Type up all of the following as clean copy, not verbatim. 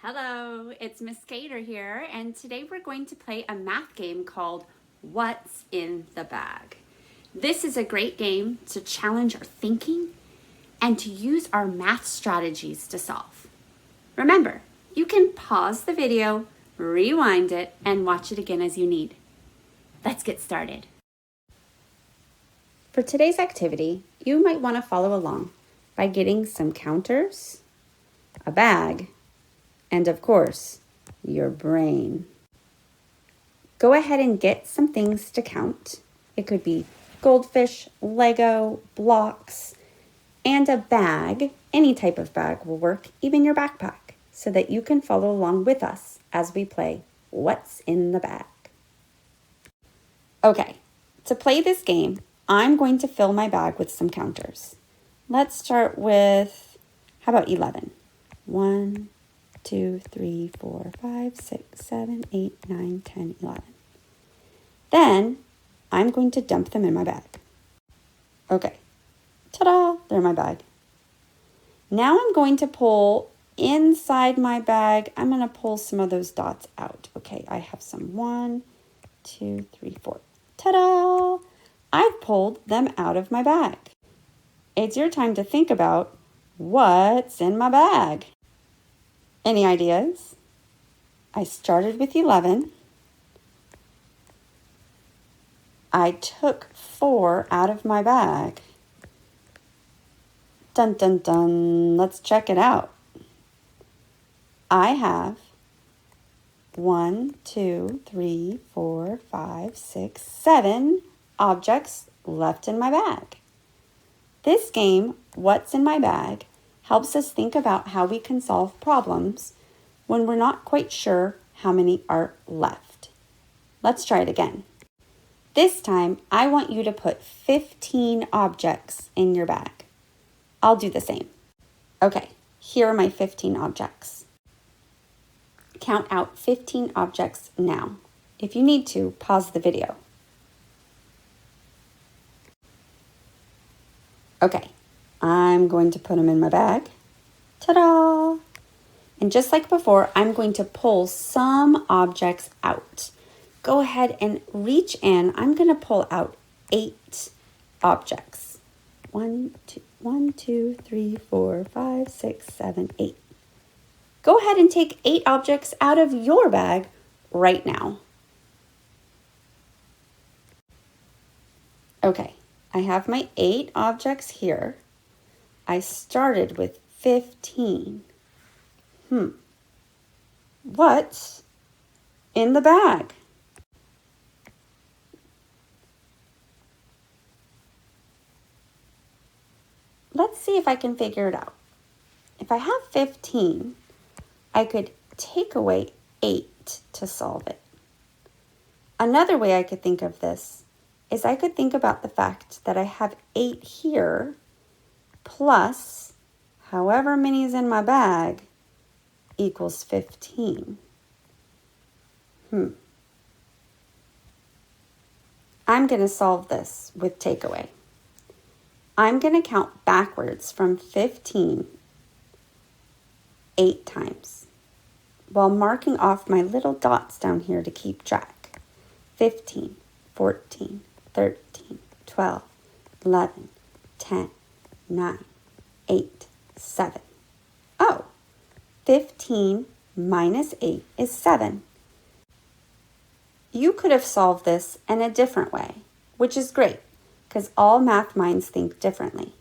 Hello, it's Miss Gator here, and today we're going to play a math game called What's in the Bag? This is a great game to challenge our thinking and to use our math strategies to solve. Remember, you can pause the video, rewind it, and watch it again as you need. Let's get started. For today's activity, you might want to follow along by getting some counters, a bag, and of course, your brain. Go ahead and get some things to count. It could be goldfish, Lego, blocks, and a bag. Any type of bag will work, even your backpack, so that you can follow along with us as we play What's in the Bag? Okay, to play this game, I'm going to fill my bag with some counters. Let's start with, how about 11? 1, 2, 3, 4, 5, 6, 7, 8, 9, 10, 11. Then I'm going to dump them in my bag. Okay, ta-da, they're in my bag. Now I'm going to pull inside my bag. I'm going to pull some of those dots out. Okay, I have some 1, 2, 3, 4. Ta-da! I've pulled them out of my bag. It's your time to think about what's in my bag. Any ideas? I started with 11. I took 4 out of my bag. Dun, dun, dun. Let's check it out. I have 1, 2, 3, 4, 5, 6, 7 objects left in my bag. This game, What's in My Bag, helps us think about how we can solve problems when we're not quite sure how many are left. Let's try it again. This time, I want you to put 15 objects in your bag. I'll do the same. Okay, here are my 15 objects. Count out 15 objects now. If you need to, pause the video. Okay, I'm going to put them in my bag. Ta-da! And just like before, I'm going to pull some objects out. Go ahead and reach in. I'm going to pull out 8 objects. 1, 2, 3, 4, 5, 6, 7, 8. Go ahead and take 8 objects out of your bag right now. Okay, I have my 8 objects here. I started with 15. What's in the bag? Let's see if I can figure it out. If I have 15, I could take away 8 to solve it. Another way I could think of this is I could think about the fact that I have 8 here plus however many is in my bag equals 15. I'm going to solve this with takeaway. I'm going to count backwards from 15 8 times while marking off my little dots down here to keep track. 15, 14, 13, 12, 11, 10, 9, 8, 7. Oh, 15 minus 8 is 7. You could have solved this in a different way, which is great because all math minds think differently.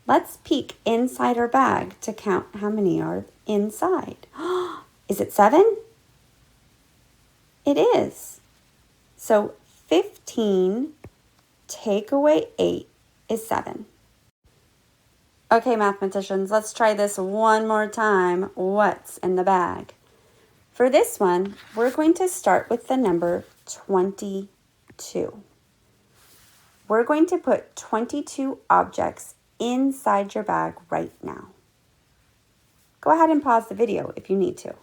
Let's peek inside our bag to count how many are inside. Is it 7? It is. So 15 take away 8 is 7. Okay, mathematicians, let's try this one more time. What's in the bag? For this one, we're going to start with the number 22. We're going to put 22 objects inside your bag right now. Go ahead and pause the video if you need to.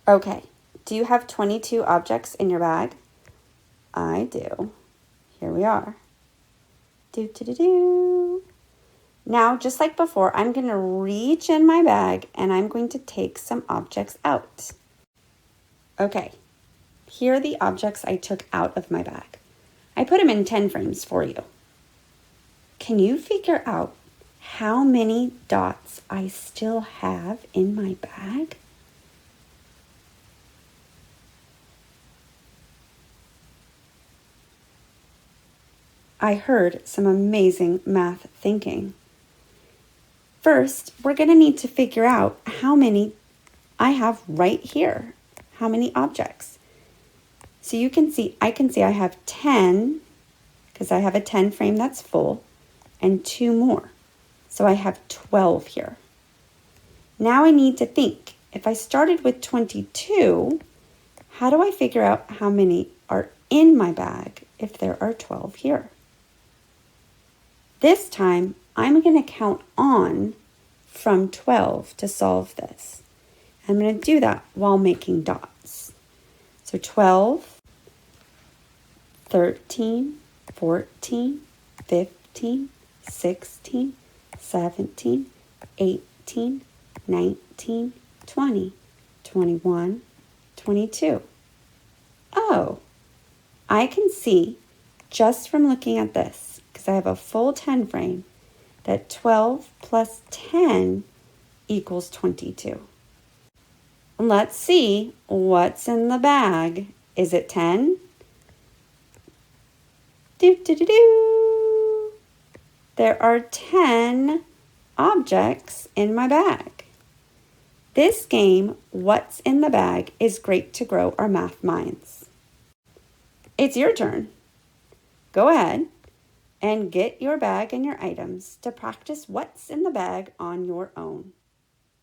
Okay, do you have 22 objects in your bag? I do. Here we are. Do, do, do, do. Now, just like before, I'm going to reach in my bag and I'm going to take some objects out. Okay, here are the objects I took out of my bag. I put them in 10 frames for you. Can you figure out how many dots I still have in my bag? I heard some amazing math thinking. First, we're going to need to figure out how many I have right here. How many objects? So you can see, I have 10, because I have a 10 frame that's full, and 2 more. So I have 12 here. Now I need to think, if I started with 22, how do I figure out how many are in my bag if there are 12 here? This time, I'm going to count on from 12 to solve this. I'm going to do that while making dots. So 12, 13, 14, 15, 16, 17, 18, 19, 20, 21, 22. Oh, I can see just from looking at this, because I have a full 10 frame, that 12 plus 10 equals 22. Let's see what's in the bag. Is it 10? Do. There are 10 objects in my bag. This game, What's in the Bag, is great to grow our math minds. It's your turn. Go ahead and get your bag and your items to practice what's in the bag on your own.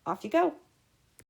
Off you go.